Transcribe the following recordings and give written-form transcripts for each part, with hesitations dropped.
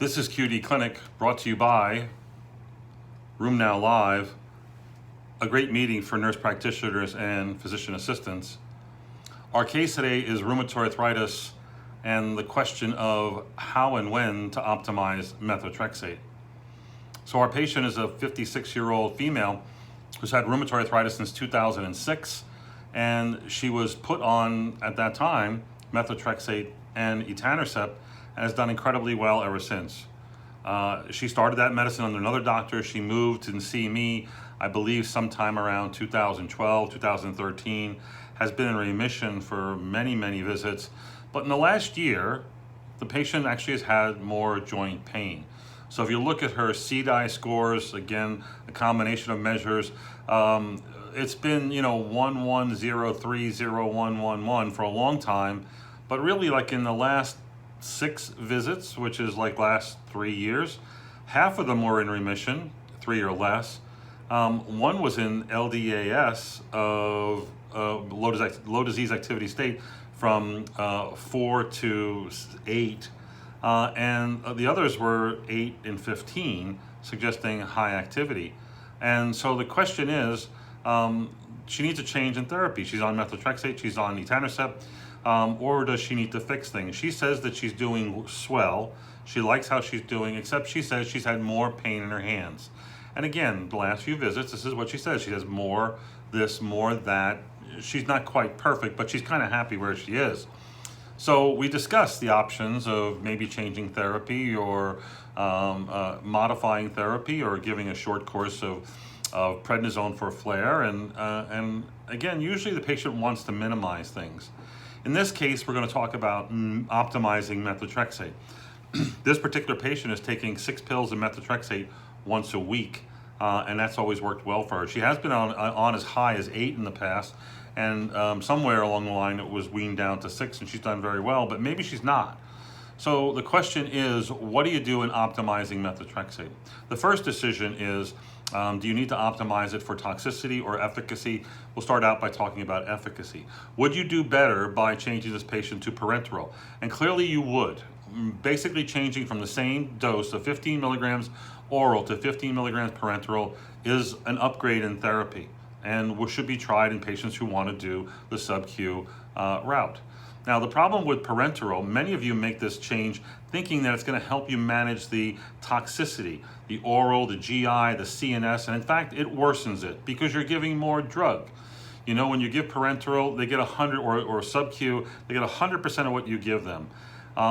This is QD Clinic, brought to you by Room Now Live, a great meeting for nurse practitioners and physician assistants. Our case today is rheumatoid arthritis and the question of how and when to optimize methotrexate. So our patient is a 56-year-old female who's had rheumatoid arthritis since 2006, and she was put on, at that time, methotrexate and etanercept, and has done incredibly well ever since. She started that medicine under another doctor. She moved to see me, I believe, sometime around 2012, 2013, has been in remission for many, many visits. But in the last year, the patient actually has had more joint pain. So if you look at her CDI scores, again, a combination of measures, it's been, 11030111 for a long time, but really like in the last 6 visits, which is like last 3 years, half of them were in remission, 3 or less. One was in LDAS of low disease activity state from 4 to 8, and the others were 8 and 15, suggesting high activity. And so the question is, she needs a change in therapy. She's on methotrexate, she's on etanercept, or does she need to fix things? She says that she's doing swell. She likes how she's doing, except she says she's had more pain in her hands. And again, the last few visits, this is what she says. She has more this, more that. She's not quite perfect, but she's kind of happy where she is. So we discussed the options of maybe changing therapy or modifying therapy or giving a short course of prednisone for a flare. And again, usually the patient wants to minimize things. In this case, we're going to talk about optimizing methotrexate. This particular patient is taking 6 pills of methotrexate once a week, and that's always worked well for her. She has been on as high as 8 in the past, and somewhere along the line it was weaned down to 6, and she's done very well, but maybe she's not. So the question is, what do you do in optimizing methotrexate? The first decision is, do you need to optimize it for toxicity or efficacy? We'll start out by talking about efficacy. Would you do better by changing this patient to parenteral? And clearly you would. Basically changing from the same dose of 15 milligrams oral to 15 milligrams parenteral is an upgrade in therapy and should be tried in patients who want to do the sub-Q route. Now, the problem with parenteral, many of you make this change thinking that it's going to help you manage the toxicity, the oral, the GI, the CNS, and in fact, it worsens it because you're giving more drug. When you give parenteral, they get 100, or sub-Q, they get 100% of what you give them.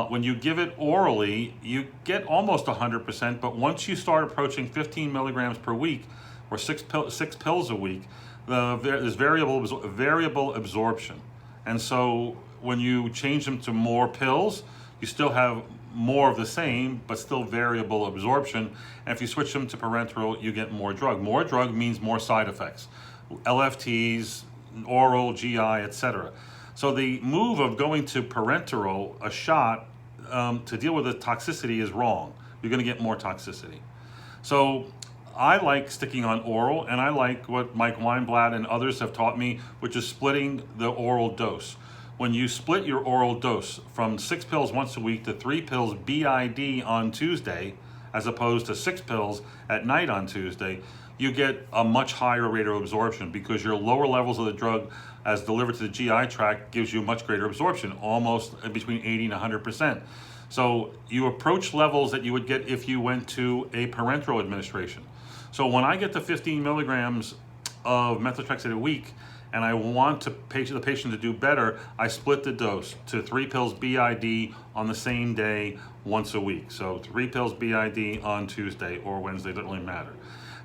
When you give it orally, you get almost 100%, but once you start approaching 15 milligrams per week, or 6 pills a week, there's variable absorption. And so when you change them to more pills, you still have more of the same, but still variable absorption. And if you switch them to parenteral, you get more drug. More drug means more side effects, LFTs, oral, GI, etc. So the move of going to parenteral, a shot, to deal with the toxicity is wrong. You're going to get more toxicity. So I like sticking on oral, and I like what Mike Weinblatt and others have taught me, which is splitting the oral dose. When you split your oral dose from 6 pills once a week to 3 pills BID on Tuesday, as opposed to 6 pills at night on Tuesday, you get a much higher rate of absorption because your lower levels of the drug as delivered to the GI tract gives you much greater absorption, almost between 80 and 100%. So you approach levels that you would get if you went to a parenteral administration. So when I get to 15 milligrams of methotrexate a week, and I want the patient to do better, I split the dose to 3 pills BID on the same day once a week. So 3 pills BID on Tuesday or Wednesday, doesn't really matter.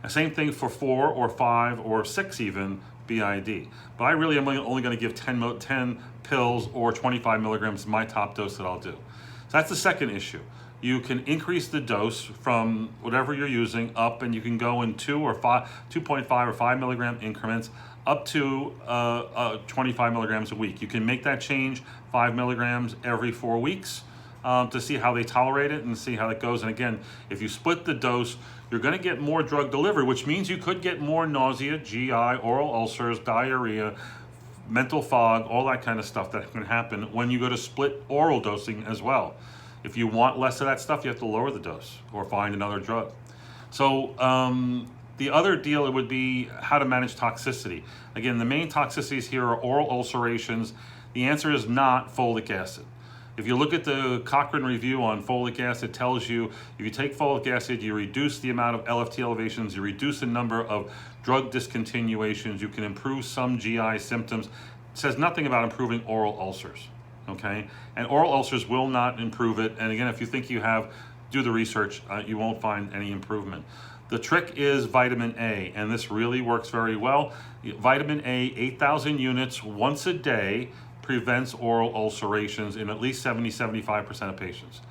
The same thing for 4 or 5 or 6 even BID. But I really am only going to give 10 pills or 25 milligrams, my top dose that I'll do. So that's the second issue. You can increase the dose from whatever you're using up, and you can go in 2.5 or 5 milligram increments up to 25 milligrams a week. You can make that change 5 milligrams every 4 weeks to see how they tolerate it and see how it goes. And again, if you split the dose, you're going to get more drug delivery, which means you could get more nausea, GI, oral ulcers, diarrhea, mental fog, all that kind of stuff that can happen when you go to split oral dosing as well. If you want less of that stuff, you have to lower the dose or find another drug. So the other deal would be how to manage toxicity. Again, the main toxicities here are oral ulcerations. The answer is not folic acid. If you look at the Cochrane review on folic acid, it tells you if you take folic acid, you reduce the amount of LFT elevations, you reduce the number of drug discontinuations, you can improve some GI symptoms. It says nothing about improving oral ulcers, okay? And oral ulcers will not improve it. And again, if you think you have, do the research, you won't find any improvement. The trick is vitamin A, and this really works very well. Vitamin A, 8,000 units once a day, prevents oral ulcerations in at least 70-75% of patients.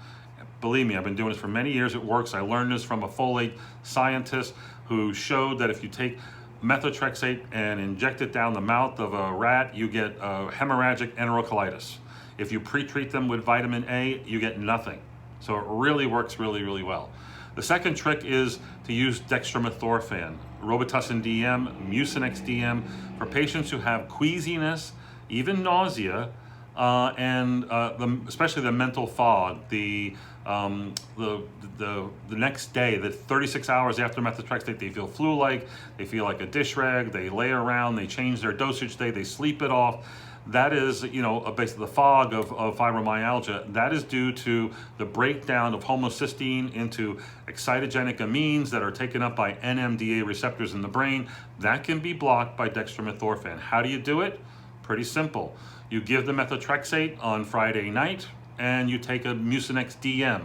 Believe me, I've been doing this for many years. It works. I learned this from a folate scientist who showed that if you take methotrexate and inject it down the mouth of a rat, you get hemorrhagic enterocolitis. If you pre-treat them with vitamin A, you get nothing. So it really works really, really well. The second trick is to use dextromethorphan, Robitussin DM, Mucinex DM for patients who have queasiness, even nausea, and especially the mental fog, the next day, the 36 hours after methotrexate, they feel flu-like, they feel like a dish rag, they lay around, they change their dosage day, they sleep it off. That is, basically the fog of fibromyalgia. That is due to the breakdown of homocysteine into excitogenic amines that are taken up by NMDA receptors in the brain. That can be blocked by dextromethorphan. How do you do it? Pretty simple. You give the methotrexate on Friday night, and you take a Mucinex DM,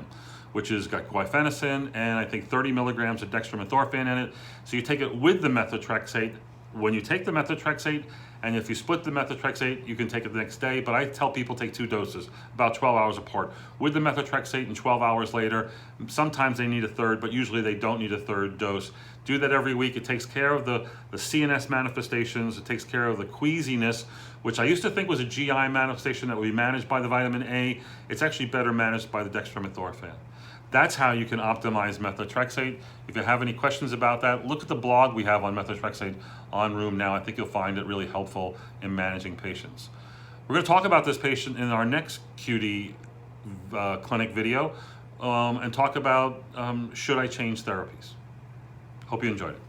which has got guaifenesin and I think 30 milligrams of dextromethorphan in it. So you take it with the methotrexate. When you take the methotrexate, and if you split the methotrexate, you can take it the next day, but I tell people take 2 doses, about 12 hours apart. With the methotrexate and 12 hours later, sometimes they need a third, but usually they don't need a third dose. Do that every week. It takes care of the CNS manifestations. It takes care of the queasiness, which I used to think was a GI manifestation that would be managed by the vitamin A. It's actually better managed by the dextromethorphan. That's how you can optimize methotrexate. If you have any questions about that, look at the blog we have on methotrexate on Rheum now. I think you'll find it really helpful in managing patients. We're going to talk about this patient in our next QD clinic video and talk about should I change therapies. Hope you enjoyed it.